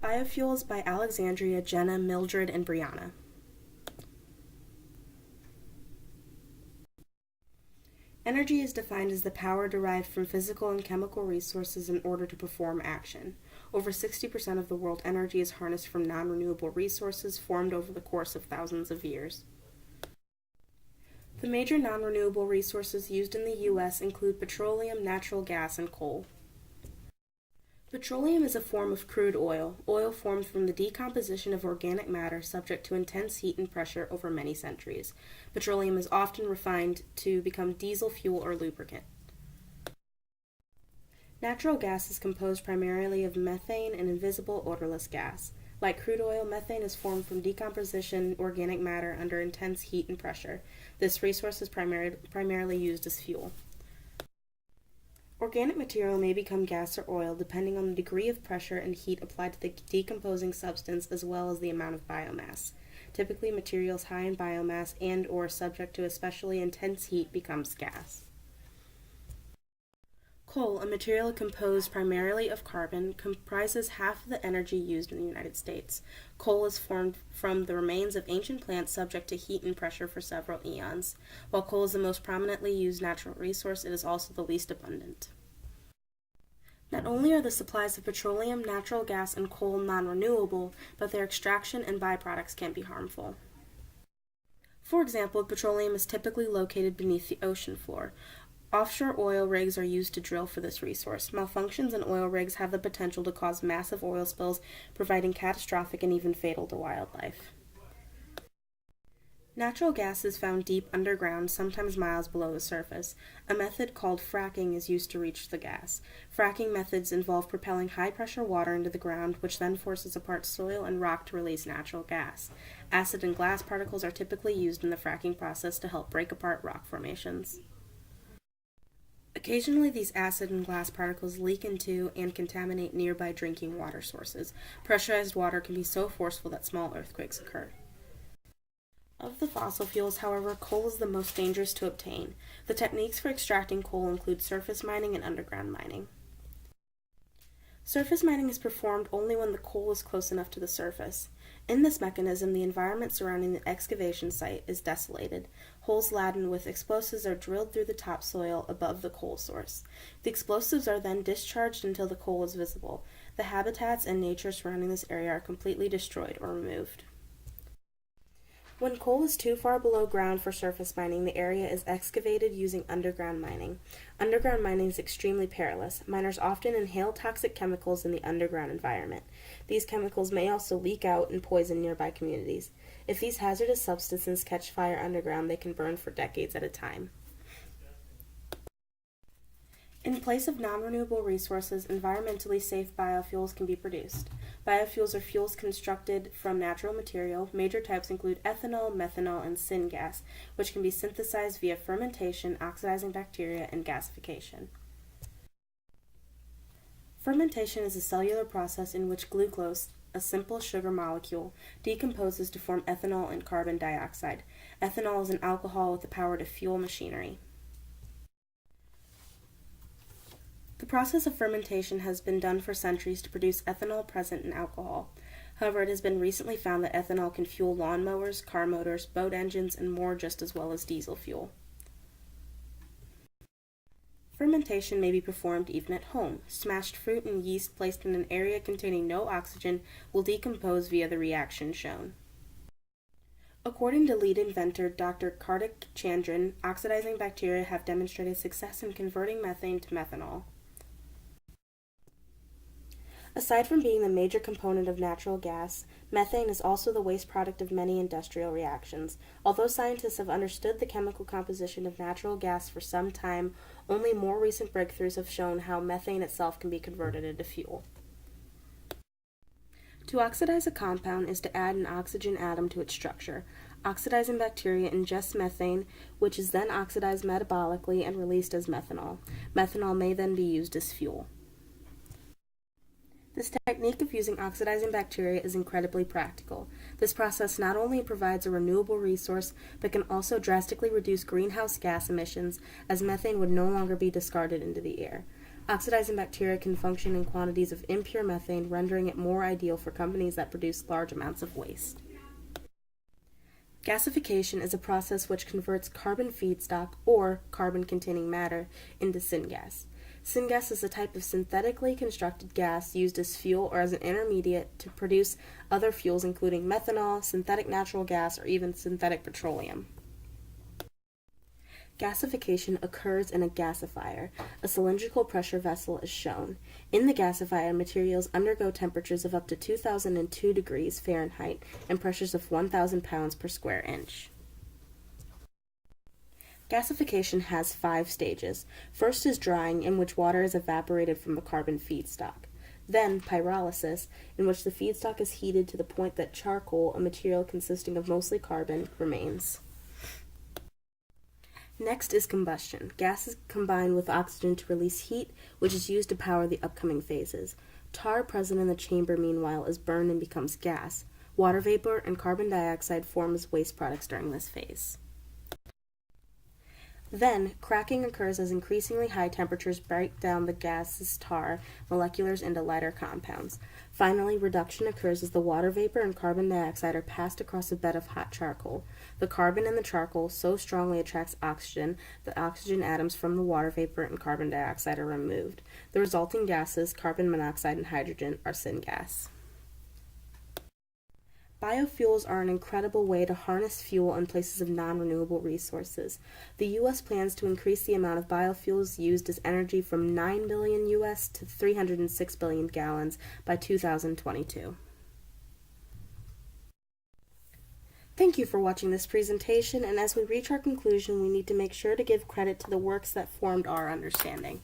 Biofuels by Alexandria, Jenna, Mildred, and Brianna. Energy is defined as the power derived from physical and chemical resources in order to perform action. Over 60% of the world energy is harnessed from non-renewable resources formed over the course of thousands of years. The major non-renewable resources used in the U.S. include petroleum, natural gas, and coal. Petroleum is a form of crude oil formed from the decomposition of organic matter subject to intense heat and pressure over many centuries. Petroleum is often refined to become diesel fuel or lubricant. Natural gas is composed primarily of methane, an invisible, odorless gas. Like crude oil, methane is formed from decomposition organic matter under intense heat and pressure. This resource is primarily used as fuel. Organic material may become gas or oil depending on the degree of pressure and heat applied to the decomposing substance as well as the amount of biomass. Typically, materials high in biomass and or subject to especially intense heat becomes gas. Coal, a material composed primarily of carbon, comprises half of the energy used in the United States. Coal is formed from the remains of ancient plants subject to heat and pressure for several eons. While coal is the most prominently used natural resource, it is also the least abundant. Not only are the supplies of petroleum, natural gas, and coal non-renewable, but their extraction and byproducts can be harmful. For example, petroleum is typically located beneath the ocean floor. Offshore oil rigs are used to drill for this resource. Malfunctions in oil rigs have the potential to cause massive oil spills, providing catastrophic and even fatal to wildlife. Natural gas is found deep underground, sometimes miles below the surface. A method called fracking is used to reach the gas. Fracking methods involve propelling high-pressure water into the ground, which then forces apart soil and rock to release natural gas. Acid and glass particles are typically used in the fracking process to help break apart rock formations. Occasionally, these acid and glass particles leak into and contaminate nearby drinking water sources. Pressurized water can be so forceful that small earthquakes occur. Of the fossil fuels, however, coal is the most dangerous to obtain. The techniques for extracting coal include surface mining and underground mining. Surface mining is performed only when the coal is close enough to the surface. In this mechanism, the environment surrounding the excavation site is desolated. Holes laden with explosives are drilled through the topsoil above the coal source. The explosives are then discharged until the coal is visible. The habitats and nature surrounding this area are completely destroyed or removed. When coal is too far below ground for surface mining, the area is excavated using underground mining. Underground mining is extremely perilous. Miners often inhale toxic chemicals in the underground environment. These chemicals may also leak out and poison nearby communities. If these hazardous substances catch fire underground, they can burn for decades at a time. In place of non-renewable resources, environmentally safe biofuels can be produced. Biofuels are fuels constructed from natural material. Major types include ethanol, methanol, and syngas, which can be synthesized via fermentation, oxidizing bacteria, and gasification. Fermentation is a cellular process in which glucose, a simple sugar molecule, decomposes to form ethanol and carbon dioxide. Ethanol is an alcohol with the power to fuel machinery. The process of fermentation has been done for centuries to produce ethanol present in alcohol. However, it has been recently found that ethanol can fuel lawnmowers, car motors, boat engines, and more just as well as diesel fuel. Fermentation may be performed even at home. Smashed fruit and yeast placed in an area containing no oxygen will decompose via the reaction shown. According to lead inventor Dr. Kartik Chandran, oxidizing bacteria have demonstrated success in converting methane to methanol. Aside from being the major component of natural gas, methane is also the waste product of many industrial reactions. Although scientists have understood the chemical composition of natural gas for some time, only more recent breakthroughs have shown how methane itself can be converted into fuel. To oxidize a compound is to add an oxygen atom to its structure. Oxidizing bacteria ingest methane, which is then oxidized metabolically and released as methanol. Methanol may then be used as fuel. This technique of using oxidizing bacteria is incredibly practical. This process not only provides a renewable resource, but can also drastically reduce greenhouse gas emissions, as methane would no longer be discarded into the air. Oxidizing bacteria can function in quantities of impure methane, rendering it more ideal for companies that produce large amounts of waste. Gasification is a process which converts carbon feedstock, or carbon-containing matter, into syngas. Syngas is a type of synthetically constructed gas used as fuel or as an intermediate to produce other fuels including methanol, synthetic natural gas, or even synthetic petroleum. Gasification occurs in a gasifier. A cylindrical pressure vessel is shown. In the gasifier, materials undergo temperatures of up to 2002 degrees Fahrenheit and pressures of 1,000 pounds per square inch. Gasification has 5 stages. First is drying, in which water is evaporated from the carbon feedstock. Then pyrolysis, in which the feedstock is heated to the point that charcoal, a material consisting of mostly carbon, remains. Next is combustion. Gases combine with oxygen to release heat, which is used to power the upcoming phases. Tar present in the chamber, meanwhile, is burned and becomes gas. Water vapor and carbon dioxide form as waste products during this phase. Then, cracking occurs as increasingly high temperatures break down the gaseous tar molecules into lighter compounds. Finally, reduction occurs as the water vapor and carbon dioxide are passed across a bed of hot charcoal. The carbon in the charcoal so strongly attracts oxygen that oxygen atoms from the water vapor and carbon dioxide are removed. The resulting gases, carbon monoxide and hydrogen, are syngas. Biofuels are an incredible way to harness fuel in places of non-renewable resources. The U.S. plans to increase the amount of biofuels used as energy from 9 billion U.S. to 306 billion gallons by 2022. Thank you for watching this presentation, and as we reach our conclusion, we need to make sure to give credit to the works that formed our understanding.